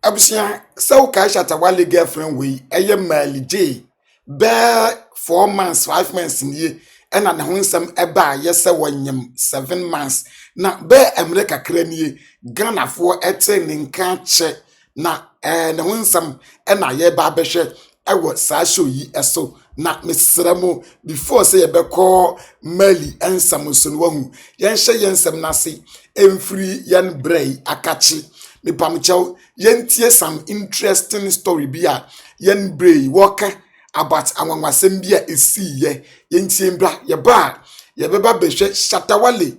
Abusia so ka Shatta Wale girlfriend we eye Maali J be 4 months 5 months nie ena ne ho nsem eba yese wonyem 7 months na be emre kakra nie Ghana fo ete ne nka che na ne ho nsem ena ye ba behwe ewo sa show yi eso na mesramo before say ye be call Maali ensam so no wahu yen hye yensem na se emfiri yen brei akachi me pamchao yentie some interesting story bia yen brei waka about anwanwasem bia esi ye yentie mbra ye ba ye beba behwe Shatta Wale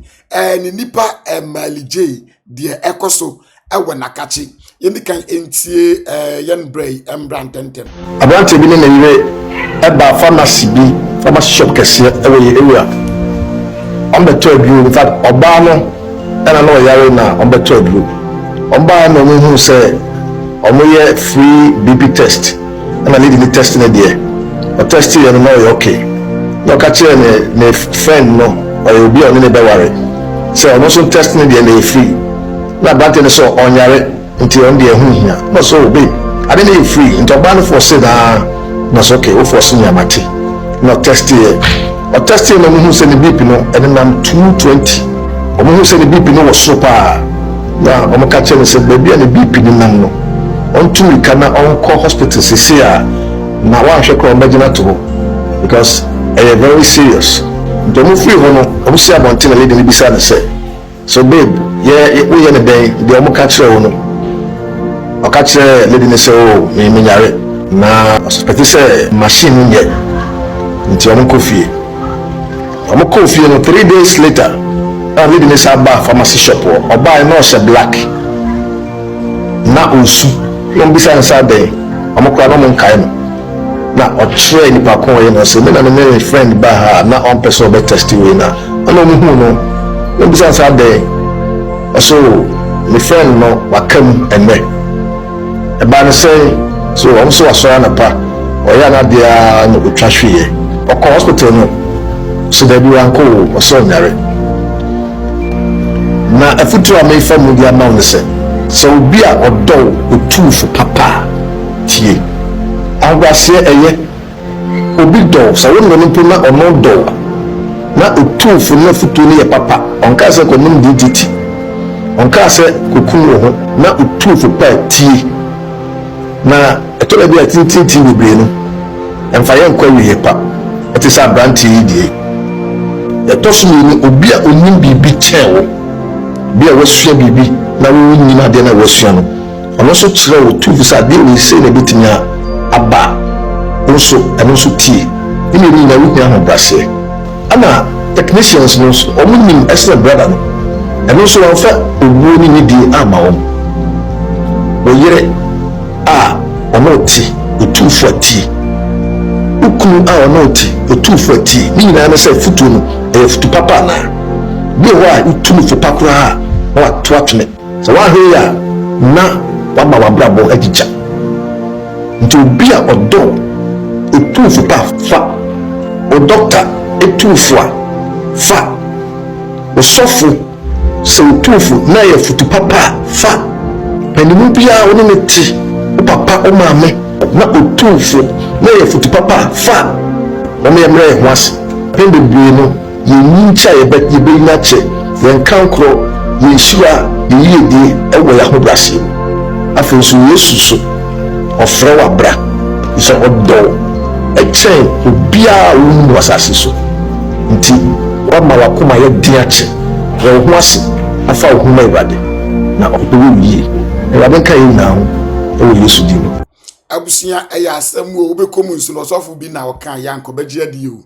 ni nipa Maali J de ekoso ewe nakachi yendi kan entie yen brei embrantentem Abante bi ne yire eba pharmacy shop kese ewe ye area on beto aduru in fact oba no ena no yare na on beto aduru oba no mu hu say omoye free BP test ena lead the test na there o test you no you okay no ka chere ne friend no or obi on ne be worry say o no so test na there na free na abante ne so onyare nti on there hu hia no so obi ade na free nti oba no for say na so okay o for so nyamati no test here o test no mu hu say ne BP no ene nam 220 o mu hu say ne BP no was so pa na o mo ka chere say baby na BP ni nam no on to me kana on call hospital sisi a na wan hwe ko mbagina to because I am very serious do mo free ho no o si abonte na lady ni bisa na say so babe we ye ne ben de o mo ka chere ho no o ka chere lady ni say o me nyare na suspect say machine ni ye nti o mo ko fie no 3 days later na lady ni say ba pharmacy shop o ba no she black na osu yon bisa nsa de amokra no mon kai no na o try ni pa kon ye no se me na me friend ba ha na on person be test we na ana mu hu no yon bisa nsa de so my friend no wakam enme e ba no say so on so aso na pa o ya na dia no twa hwe o ko hospital no so da bi wan ko o so nyare na afutu a me fa mu dia ma on se so bi a odo otufu papa tie awase eye obi do so won no na ono do na otufu na futu ne papa onka se ko nim DDT onka se kokunu ho na otufu pa tie na etola bi atintinti bebre no emfa ye nkwa wiye pa eti sa branti yi die etoso ni obi a onim bibi chewo bi a wasua bibi na wo nyina de na wasua no ono so kire wo tu visa de we say na bitinya aba onso eno so tie ni ni na wo nya ho brase ana technicians no so omo nim extra brother no eno so won fa owo ni di ama wo wo yire a ono ti otu fo ti ukunu a ono ti otu fo ti ni na na say futu no e futu papa na bi wa utu fo pakura wa twatme so wa heya na wa ma wa brabo agija nti obi a odo etufu pa fa o doctor etufu a fa o sofu so etufu na ye futu papa fa penimu bia woni meti o papa o maame na otufu na ye futu papa fa o me emre ho ase pende bie no ye nyincha ye be na che ye kankro yeshua yiyedi ewo ya ho brase afenso yesu so ofre wa bra iso odo echen obia wonu wasase so nti wa ma wakoma ye diache wo ho ase afa wo ma ibade na odo wiye ibade kan yi na ho ewo yesu di no abusia eya asem wo obekomu nsu no sofo bi na okan yanko beje adi o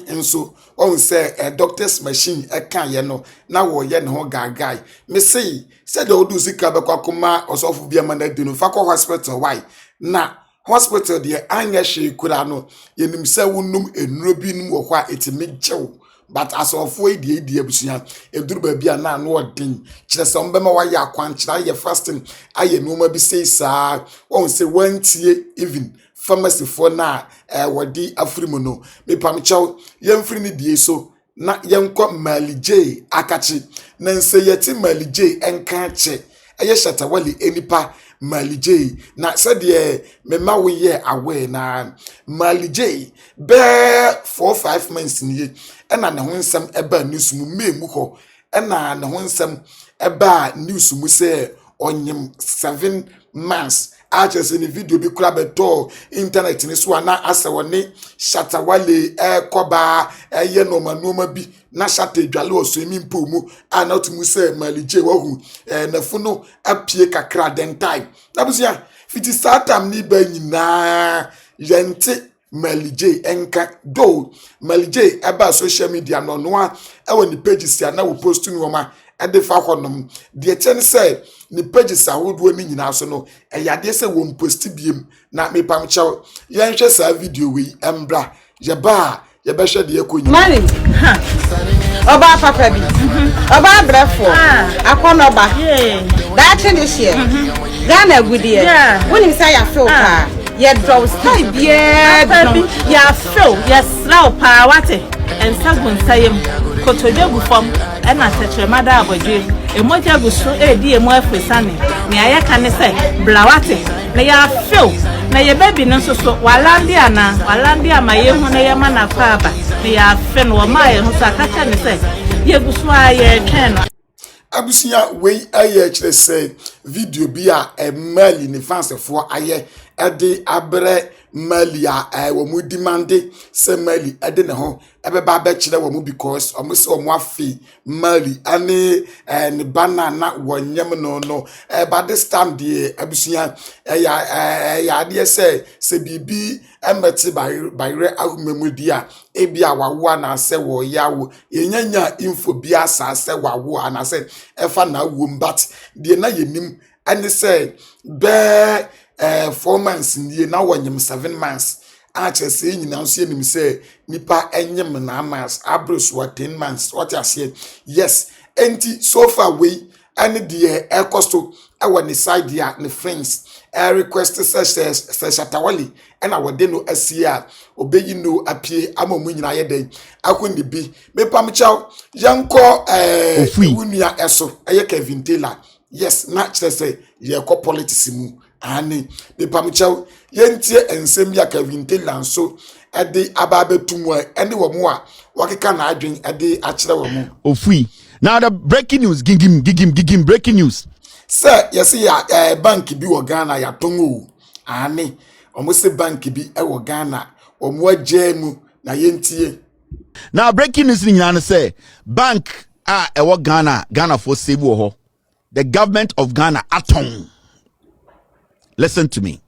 enso on say a doctor's machine kan ye no na wo ye ne ho gagai me say said o do sika be kwakoma osofu bia mana di no fa ko hospital why na hospital de anya hwe kura no ye nim say wonum enuro bi num wo kwa etimi jew but asofo edi abusia eduru ba bia na no odin kire se ombema wa ya kwankira ye fasting aye no ma bi say sa on say wantie even pharmacy for na wodi afrimu no me pamchaw yemfiri ni die so na yenkọ Maali J akachi na nse yeti Maali J enka che eye Shatta Wale enipa Maali J na said ye me ma we ye away na Maali J be 4-5 months ni ena ne ho nsem eba news mu memu ho ena ne ho nsem eba news mu se onyem 7 months achese ni video bi kura beto internet ni so na ase woni Shatta Wale koba ye noma bi na Shatta dwale oso emi mpo mu ana tumu se Maali J wahu na funo apie kakra den time na busia fiti satam ni ba nyina yente Maali J enka do Maali J eba social media no no a ni pages ya na wo post ni woma ede fa honom de chen say ni pages ahodo ni nyina so no eyade say wo post biem na me pam chew yen hwe sa video we embra ye ba ye be hwe de ekonyi Maali oba papa bi oba brefo akono ba that this year Ghana goodie when you say ya feel pa ye draw style bia ya feel yes now pa wate and sagun sayem kotoje fam and na tetremada abodwe emoja guso edi emo afesane ne ayaka ne say blawate na ya feel na ye baby no so walandi amaye hu na ye mana faaba na ya fe no ma ye hu sakaka ne say ye guso aye twen abusia we aye kire say video bi a Maali ni fansefo aye ede abre Maali a wo mu demande se Maali ede ne ho ebeba ba kire wo mu because o mu se o mu afi Maali ane ne banana wonyem no but this time the abusia ya de se bibi emeti bayre ahumemu dia ebia wawo na se wo yawo yenyanya info bia sa se wawo ana se efa na wo but de na yenim ane se be 4 months nie na wonyem 7 months achese nyina nso yenim se nipa enyem na months abros 10 months what you say yes enti so far we ane de ekosto awani side ya ne friends request say Shatta Wale ena wode no asia obeyi no apie amamu nyina ye den akoni bi me pam chaw yanko wunia eso eye Kevin Taylor yes na chese ye ko politics mu ani me pam chaw yentie ensem ya Kevin Taylor so ede ababetumu ene wo mu a wakeka na adwen ede akire wo mu ofui. Now the breaking news, gigim, breaking news. Sir, yes, ya bank bi wo Ghana ya tongo. Ani, omo se bank bi e wo Ghana, omo agemu na yentie. Now breaking news in Ghana say bank e wo Ghana for save wo ho. The government of Ghana aton. Listen to me.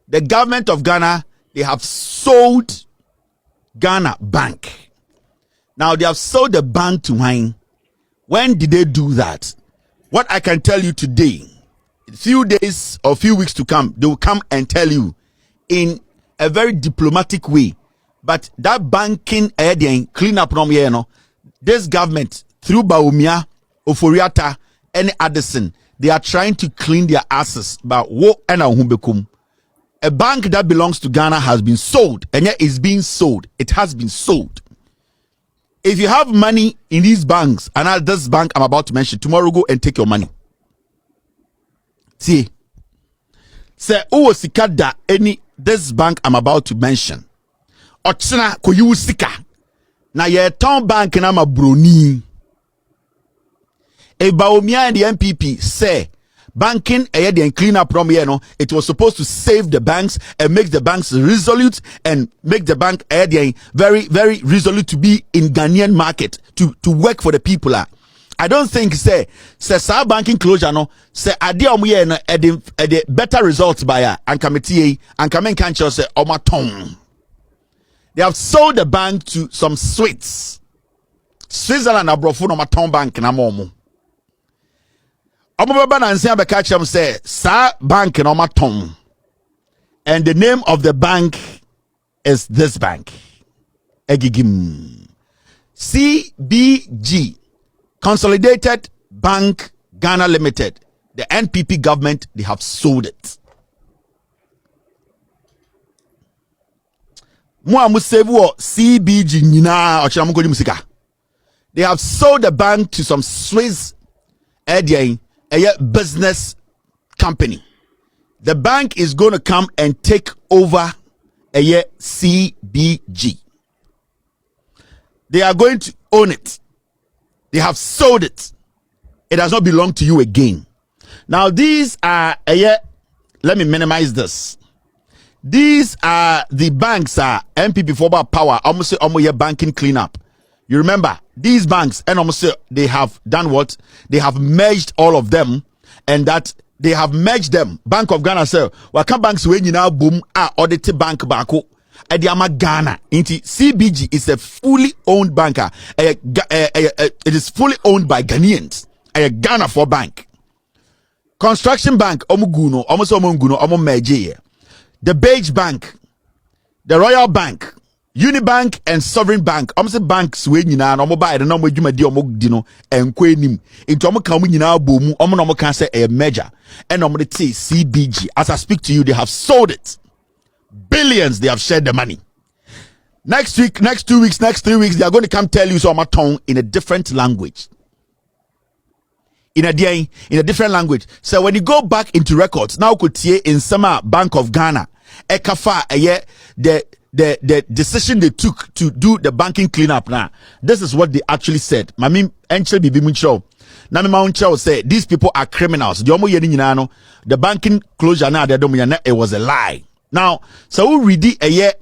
The government of Ghana, they have sold Ghana Bank. Now they have sold the bank to wine. When did they do that? What I can tell you today, few days or few weeks to come, they will come and tell you in a very diplomatic way. But that banking clean up from here, this government through Baumia, Oforiata, and Addison, they are trying to clean their asses. But what a bank that belongs to Ghana has been sold, and yet is being sold. It has been sold. If you have money in these banks, and this bank I'm about to mention, tomorrow go and take your money. See, say, oh, sikada any this bank I'm about to mention. Ochina ko you sika. Na ye town bank na ma broni. E Baumia and the MPP say banking and clean up from here, it was supposed to save the banks and make the banks resolute and make the bank very, very resolute to be in Ghanaian market to work for the people. I don't think say banking closure say adi better results by and committee and coming cancer say omaton. They have sold the bank to some Switzerland abrofo no maton bank na momo. Omobaba na nsia beka chem say sa bank no maton. And the name of the bank is this bank. Egigim. CBG, Consolidated Bank Ghana Limited. The NPP government, they have sold it. CBG nina they have sold the bank to some Swiss business company. The bank is going to come and take over a year CBG. They are going to own it. They have sold it. It does not belong to you again. Now these are a year. Let me minimize this. These are the banks are MPP for power. Almost say almost banking cleanup. You remember these banks and almost say they have done what? They have merged all of them, and that they have merged them. Bank of Ghana say waka banks when you now boom audited bank bako. Ediama Ghana into CBG is a fully owned banker. It is fully owned by Ghanaians. A Ghana for bank. Construction Bank omuguno omo merge. The Beige Bank, the Royal Bank, Unibank and Sovereign Bank. Almost banks we nyina no mo buy the no mo dwuma di omo di no enko enim. Into omo kan mo nyina bomu omo no mo kan say a measure. And omo de say CBG. As I speak to you, they have sold it. Billions they have shared the money. Next week, next 2 weeks, next 3 weeks, they are going to come tell you so my tongue in a different language. In a different language. So when you go back into records, now could see in Sama Bank of Ghana, Ekafa the decision they took to do the banking cleanup now. This is what they actually said. Mami Enchel Bibi Muncho. Nami Mauncho said these people are criminals. The banking closure now it was a lie. Now, so we read a year.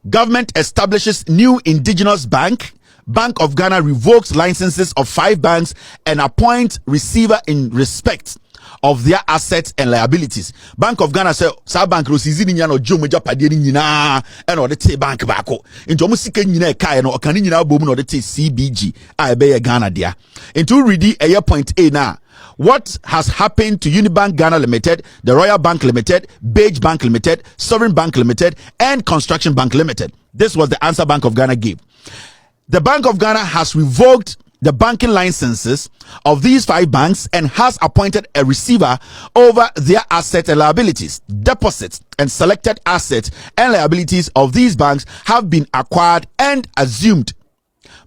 Government establishes new indigenous bank. Bank of Ghana revokes licenses of 5 banks and appoints receiver in respect of their assets and liabilities. Bank of Ghana say sa bank ro sizi ni no jomo japade ni nyina e no de te bank bako into omo sika nyina e kai no okani nyina bomu no de te CBG a be ye Ghana dia. Into ready a point A now. What has happened to Unibank Ghana Limited, the Royal Bank Limited, Beige Bank Limited, Sovereign Bank Limited, and Construction Bank Limited? This was the answer Bank of Ghana gave. The Bank of Ghana has revoked the banking licenses of these 5 banks and has appointed a receiver over their assets and liabilities. Deposits and selected assets and liabilities of these banks have been acquired and assumed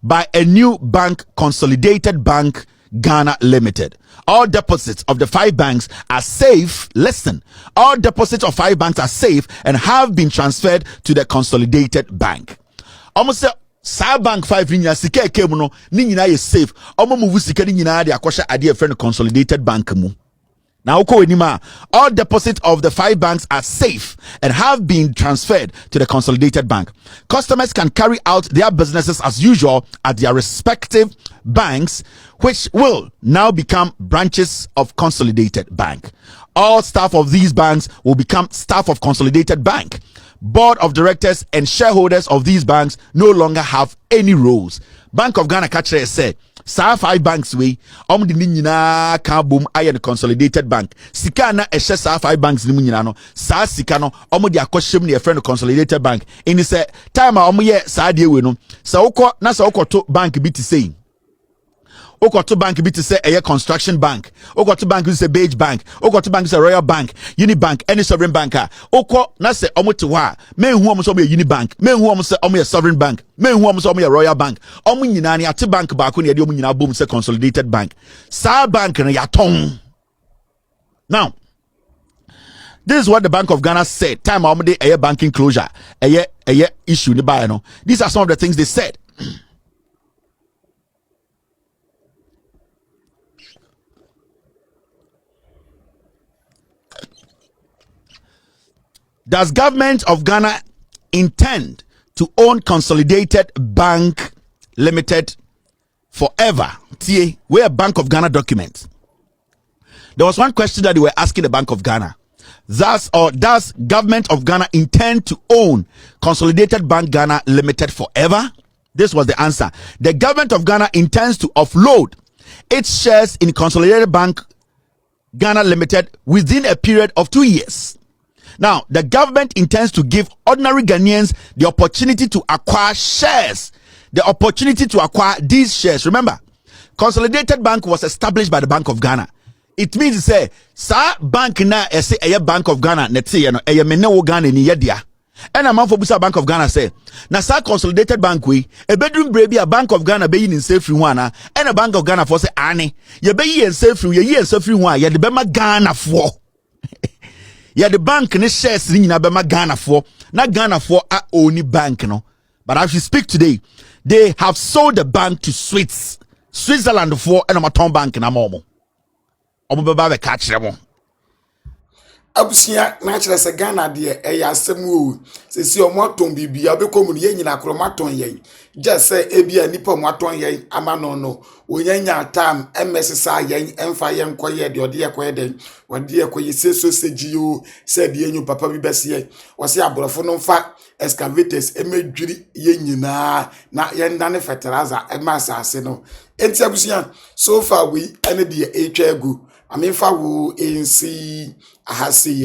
by a new bank, Consolidated Bank Ghana Limited. All deposits of the 5 banks are safe. Listen, all deposits of 5 banks are safe and have been transferred to the Consolidated Bank. Almost Sa bank 5 rinya sika ekemu no ni nyina ye safe omo move sika ni nyina de akosha ade friend Consolidated Bank mu. Now all deposits of the 5 banks are safe and have been transferred to the Consolidated Bank. Customers can carry out their businesses as usual at their respective banks, which will now become branches of Consolidated Bank. All staff of these banks will become staff of Consolidated Bank. Board of directors and shareholders of these banks no longer have any roles. Bank of Ghana catcher said, "Sa 5 banks we the nyina ka boom aye the Consolidated Bank. Sika na ehye sa 5 banks ni nyina no. Sa sika no de akohyem ne friend Consolidated Bank. In say time a ye sa de we no. Sa ukọ na sa ukọ bank bi ti say. Okoto bank bi to say a Construction Bank. Okoto bank is a Beige Bank. Okoto bank is a Royal Bank, Unibank, any Sovereign Banker. Oko na say omo te wa. Me hu omo so be Unibank. Me hu omo say omo Sovereign Bank. Me hu omo so omo Royal Bank. Omo nyina ne ate bank ba ko ne de omo nyina bom say Consolidated Bank. Sa bank na yaton. Now, this is what the Bank of Ghana said. Time omo de a banking closure. A issue ni ba no. These are some of the things they said. Does government of Ghana intend to own Consolidated Bank Limited forever? We're a Bank of Ghana document. There was one question that they were asking the Bank of Ghana. Does government of Ghana intend to own Consolidated Bank Ghana Limited forever? This was the answer. The government of Ghana intends to offload its shares in Consolidated Bank Ghana Limited within a period of 2 years. Now, the government intends to give ordinary Ghanaians the opportunity to acquire shares. The opportunity to acquire these shares. Remember, Consolidated Bank was established by the Bank of Ghana. It means to say, sa bank na ese Bank of Ghana netse no mene wo Ghana ni yedia. And a man for Busa Bank of Ghana say, na sa consolidated bank we, a bedroom baby, a Bank of Ghana be in safe free one, and a Bank of Ghana for say, Annie, ye be and safe free, ye and safe free one, ye the Bema Ghana for. Ye the bank ne shares in Bema Ghana for, not Ghana for a only bank, no. But as we speak today, they have sold the bank to Switzerland for and a town bank in a momo. Omo catch them. Abusia na kyerɛ sɛ Ghana de asɛm o sesi omoton bibia obekom ne nyina kromaton yen je sɛ ebia nipa omoton yen ama no onyanya tam emesesa yen emfa yen koye de ode yekoye den ode yekoye seso segio sɛ de enyu papa bi bɛse wɔse aborɔfo no mfa excavators emedwiri yen nyina na yen dane fertilizer emasase no enti abusia so far we ene de etwa egu amefa wo ensi ahasi